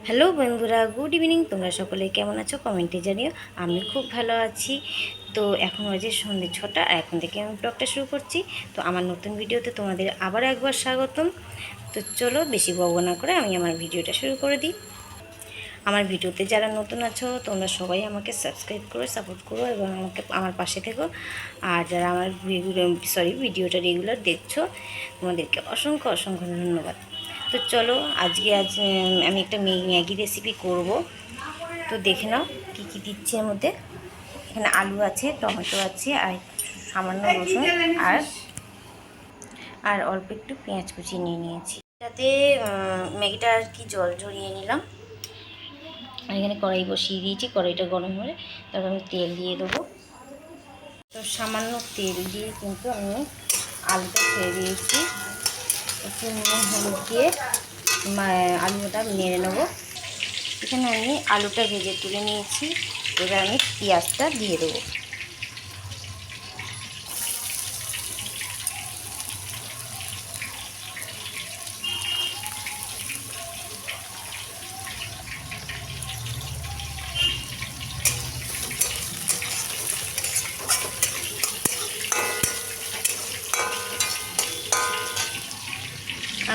Hello বন্ধুরা, good evening. তোমরা সকলে কেমন আছো কমেন্টে জানিও। আমি খুব ভালো আছি। তো এখন বাজে সন্ধ্যে 6টা, আর এখন থেকে আমি ব্লগটা শুরু করছি। তো আমার নতুন ভিডিওতে তোমাদের আবার একবার স্বাগতম। তো চলো বেশি বকবক না করে আমি আমার ভিডিওটা শুরু করে দিই। আমার ভিডিওতে যারা নতুন আছো তোমরা সবাই আমাকে সাবস্ক্রাইব করো, সাপোর্ট করো এবং আমার পাশে থেকো। আর যারা আমার ভিডিওটা রেগুলার দেখছো তোমাদেরকে অসংখ্য অসংখ্য ধন্যবাদ। তো চলো আমি একটা ম্যাগি রেসিপি করব। তো দেখে নাও কী কী দিচ্ছে এর মধ্যে। এখানে আলু আছে, টমেটো আছে, আর সামান্য রসুন আর আর অল্প একটু পেঁয়াজ কুচি নিয়ে নিয়েছি। তাতে ম্যাগিটা আর কি জল ঝরিয়ে নিলাম। এখানে কড়াই বসিয়ে দিয়েছি, কড়াইটা গরম হলে তারপর আমি তেল দিয়ে দেবো। তো সামান্য তেল দিয়ে কিন্তু আমি আলুটা ছেড়ে দিয়েছি। একটু নুন হলুদ দিয়ে আলুটা নেড়ে নেবো। এখানে আমি আলুটা ভেজে তুলে নিয়েছি। এবার আমি পেঁয়াজটা দিয়ে দেবো।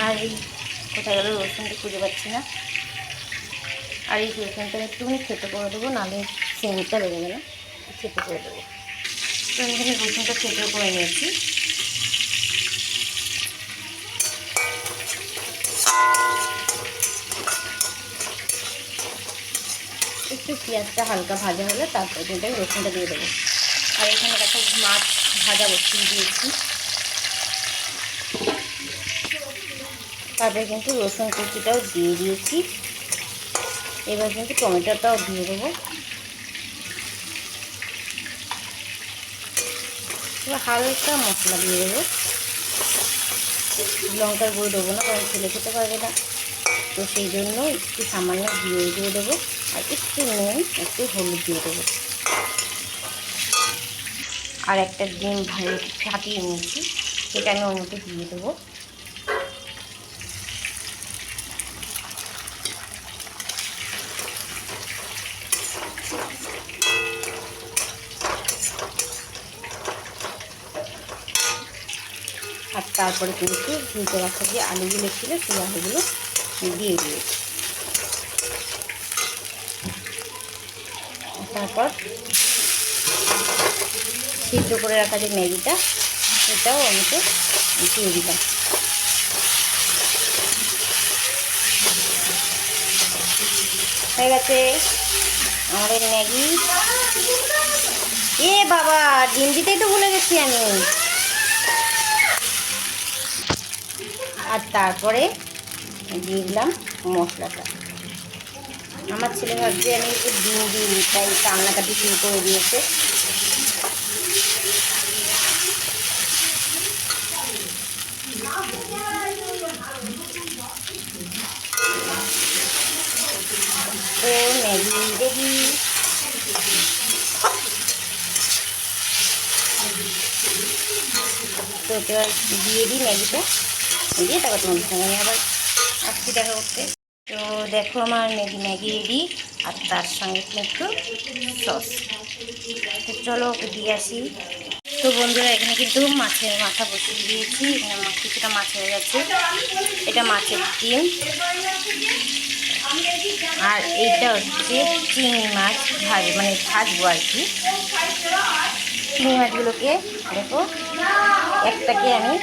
আর এই কোথায় গেল রসুনটা খুঁজে পাচ্ছি না। আর এই রসুনটা একটুখানি খেতে করে দেবো, নাহলে সেন্টটা বেরোবে না। খেতে করে দেবো। তো আমি এখানে রসুনটা খেতে করে নিয়েছি। একটু পেঁয়াজটা হালকা ভাজা হলে তারপর কিন্তু আমি রসুনটা দিয়ে দেবো। আর এখানে একটা মাছ ভাজা বসিয়ে দিয়েছি। তারপরে কিন্তু রসুন কুচিটাও দিয়ে দিয়েছি। এবার কিন্তু টমেটোটাও দিয়ে দেবো। এবার হালকা মশলা দিয়ে দেবো। লঙ্কার গুঁড়ো দেবো না, কারণ ছেলে খেতে পারবে না। তো সেই জন্য একটু সামান্য দিয়ে দেবো। আর একটু নুন, একটু হলুদ দিয়ে দেবো। আর একটা ডিম ভালো ফাটিয়ে নিয়েছি, সেটা আমি ওর মধ্যে দিয়ে দেবো। আর তারপরে কিন্তু ভেজে রাখা যে আলুগুলো ছিল সেই আলুগুলো দিয়ে দিয়েছি। তারপর সিদ্ধ করে রাখা যে ম্যাগিটা সেটাও আমাকে দিয়ে দিলাম। হয়ে গেছে আমাদের ম্যাগি। এ বাবা, ডিম দিতেই তো ভুলে গেছি আমি। আর তারপরে দিয়ে দিলাম মশলাটা। আমার ছেলে ভাবছে আমি একটু ডিম দিই, তাই কান্নাকাটি শুরু করে দিয়েছে। তো ম্যাগি রেডি। তো এবার দিয়ে দিই ম্যাগিটা, দিয়ে তারপর তোমাদের সঙ্গে আমি আবার আসছি দেখা করতে। তো দেখো আমার ম্যাগি রেডি। আর তার সঙ্গে কিন্তু সস। তো চলো ওকে দিয়ে আসি। তো বন্ধুরা, এখানে কিন্তু মাছের মাথা বসিয়ে দিয়েছি। এখানে কিছুটা মাছ হয়ে গেছে। এটা মাছের ডিম। আর এইটা হচ্ছে চিংড়ি মাছ ভাজবো আর কি। চিংড়ি মাছগুলোকে দেখো, একটাকে আমি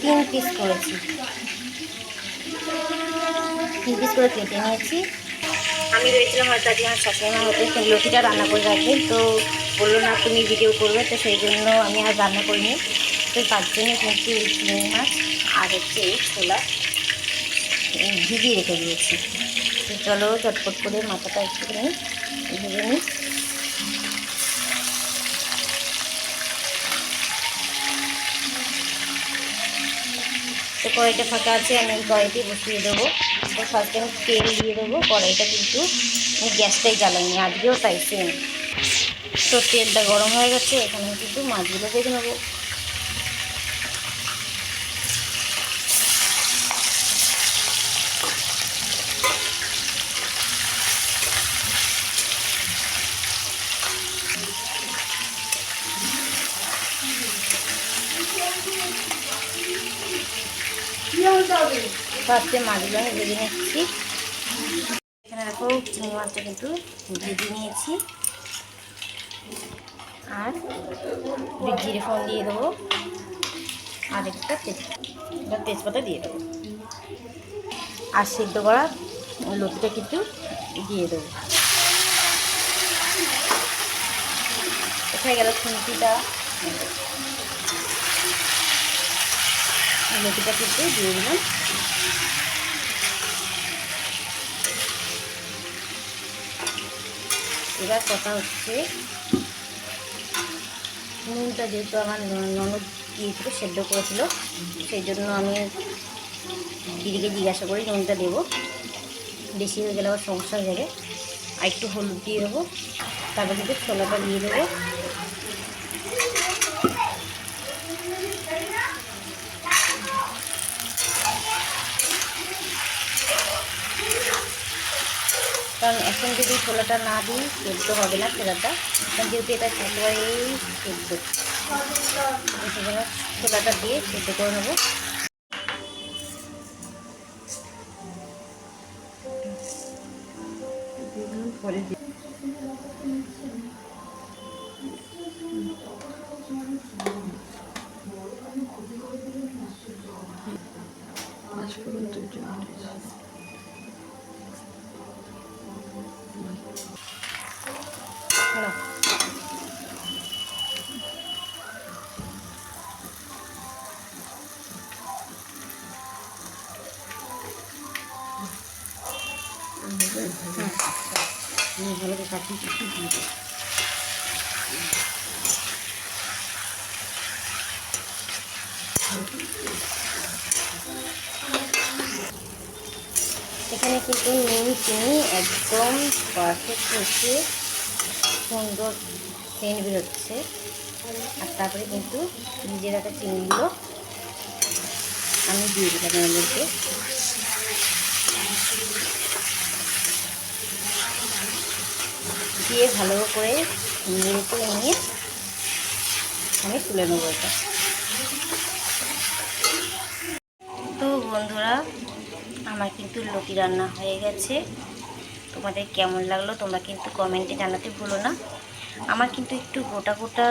3 পিস করেছি। 3 পিস করে কেটে নিয়েছি। আমি ভেবেছিলাম হয়তো আজকে আমার শাশুড়িমা হয়তো লতিটা রান্না করে রাখবেন, তো বললো না তুমি ভিডিও করবে, তো সেই জন্য আমি আর রান্না করিনি। তো তার জন্য কিন্তু এই চিংড়ি মাছ আর হচ্ছে এই ছোলা ভিজিয়ে রেখে দিয়েছি। তো চলো চটপট করে মাথাটা একটুখানি ভেজে নিই। তো কড়াইটা ফাঁকা আছে, আমি কড়াইতে বসিয়ে দেবো। তো ফার্স্টে আমি তেল দিয়ে দেবো। কড়াইটা কিন্তু আমি গ্যাসটাই জ্বালাইনি, আজকেও তাই সেম। তো তেলটা গরম হয়ে গেছে, এখানে কিন্তু মাছগুলো ভেজে নেবো। ফার্স্টে মাছগুলো আমি ভেজে নিচ্ছি। এখানে দেখো চিংড়ি মাছটা কিন্তু ভেজে নিয়েছি। আর জিরে ফোড়ন দিয়ে দেবো, আর একটা তেজপাতা দিয়ে দেবো, আর সিদ্ধ করা লতিটা কিন্তু দিয়ে দেবো। কোথায় গেল খুন্তিটা? লতিটা কিন্তু দিয়ে দিলাম। এবার কথা হচ্ছে, নুনটা যেহেতু আমার ননদ দিয়েছিল, সেদ্ধ করেছিল, সেই জন্য আমি দিদিকে জিজ্ঞাসা করি নুনটা দেবো, বেশি হয়ে গেলে আবার সমস্যা হয়ে যাবে। আর একটু হলুদ দিয়ে দেবো, তারপর কিন্তু ছোলাটা দিয়ে দেবো। কারণ এখন যদি ছোলাটা না দিই সেদ্ধ হবে না ছোলাটা, কারণ যেহেতু এটা একেবারেই সেদ্ধ, সেজন্য ছোলাটা দিয়ে সেদ্ধ করে নেবো। পরে ভালো করে কাটিয়ে দিয়ে দেবো। এখানে কিন্তু নুন চিনি একদম পারফেক্ট হচ্ছে, সুন্দর সেন্ট বেরোচ্ছে। আর তারপরে কিন্তু নিজের একটা চিনিগুলো আমি দিয়ে দিলাম এর মধ্যে। দিয়ে ভালো করে নেড়ে করে নিয়ে আমি তুলে নেবো এটা। তো বন্ধুরা, আমার কিন্তু লতি রান্না হয়ে গেছে। তোমাদের কেমন লাগলো তোমরা কিন্তু কমেন্টে জানাতে ভুলো না। আমার কিন্তু একটু গোটা গোটা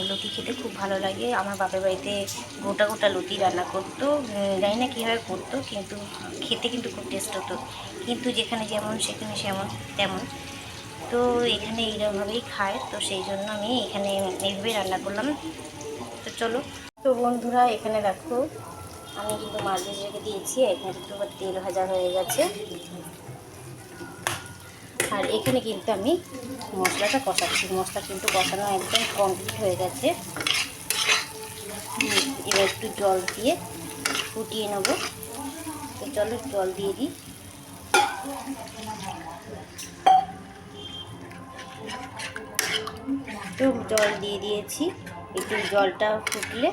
লতি খেতে খুব ভালো লাগে। আমার বাপের বাড়িতে গোটা গোটা লতি রান্না করতো, জানি না কীভাবে করতো, কিন্তু খেতে কিন্তু খুব টেস্ট হতো। কিন্তু যেখানে যেমন সেখানে সেমন তেমন, তো এখানে এইরকমভাবেই খায়, তো সেই জন্য আমি এখানে এইভাবেই রান্না করলাম। তো চলো, তো বন্ধুরা এখানে দেখো আমি কিন্তু মাছ ভেজে রেখে দিয়েছি। এখানে কিন্তু তেল ভাজা হয়ে গেছে। আর এখানে কিন্তু আমি মশলাটা কষাচ্ছি। মশলা কিন্তু কষানো একদম কমপ্লিট হয়ে গেছে। এবার একটু জল দিয়ে ফুটিয়ে নেব। তো চলো জল দিয়ে দিই। তো জল দিয়ে দিয়েছি, একটু জলটা ফুটলে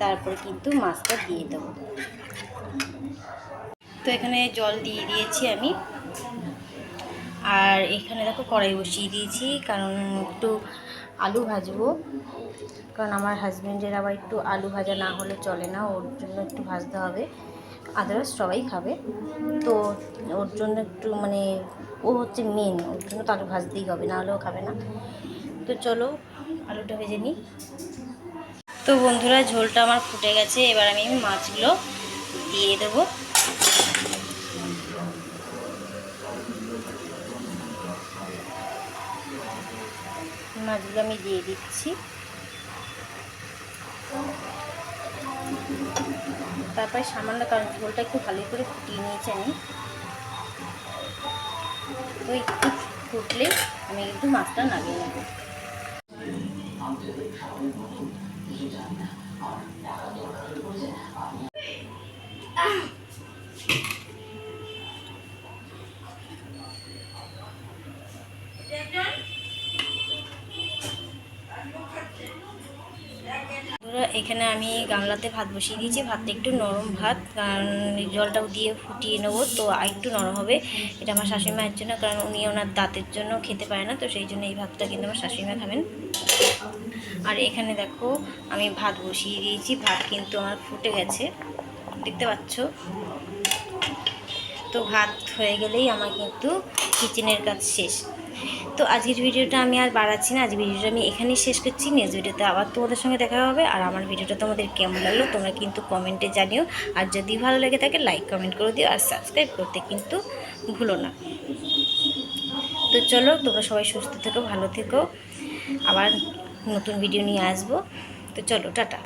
তারপরে কিন্তু মাছটা দিয়ে দেবো। তো এখানে জল দিয়ে দিয়েছি আমি। আর এখানে দেখো কড়াই বসিয়ে দিয়েছি, কারণ একটু আলু ভাজবো। কারণ আমার হাজব্যান্ডের আবার একটু আলু ভাজা না হলে চলে না, ওর জন্য একটু ভাজতে হবে। আদারওয়াইজ সবাই খাবে, তো ওর জন্য একটু মানে ও হচ্ছে মেন, ওর জন্য তো আলু ভাজতেই হবে, না হলেও খাবে না। তো চলো আলুটা ভেজে নিই। তো বন্ধুরা ঝোলটা আমার ফুটে গেছে, এবার আমি মাছগুলো দিয়ে দেবো। মাছগুলো আমি দিয়ে দিচ্ছি। তারপরে সামান্য, কারণ ঝোলটা একটু ভালো করে ফুটিয়ে নিয়েছি আমি, তো একটু ফুটলেই আমি কিন্তু মাছটা নামিয়ে নেব। এখানে আমি গামলাতে ভাত বসিয়ে দিয়েছি। ভাতটা একটু নরম ভাত, কারণ জলটাও দিয়ে ফুটিয়ে নেবো, তো একটু নরম হবে। এটা আমার শাশুড়িমায়ের জন্য, কারণ উনি ওনার দাঁতের জন্য খেতে পারে না, তো সেই জন্য এই ভাতটা কিন্তু আমার শাশুড়িমা খাবেন। আর এখানে দেখো আমি ভাত বসিয়ে দিয়েছি, ভাত কিন্তু আমার ফুটে গেছে। দেখতে পাচ্ছ। তো ভাত হয়ে গেলেই আমার কিন্তু কিচেনের কাজ শেষ। তো আজকের ভিডিওটা আমি আর বাড়াচ্ছি না, আজকের ভিডিওটা আমি এখানেই শেষ করছি। নেক্সট ভিডিওতে আবার তোমাদের সঙ্গে দেখা হবে। আর আমার ভিডিওটা তোমাদের কেমন লাগলো তোমরা কিন্তু কমেন্টে জানিও। আর যদি ভালো লেগে থাকে লাইক কমেন্ট করে দিও, আর সাবস্ক্রাইব করতে কিন্তু ভুলো না। তো চলো, তোমরা সবাই সুস্থ থেকো, ভালো থেকো, আবার নতুন ভিডিও নিয়ে আসবো। তো চলো, টাটা।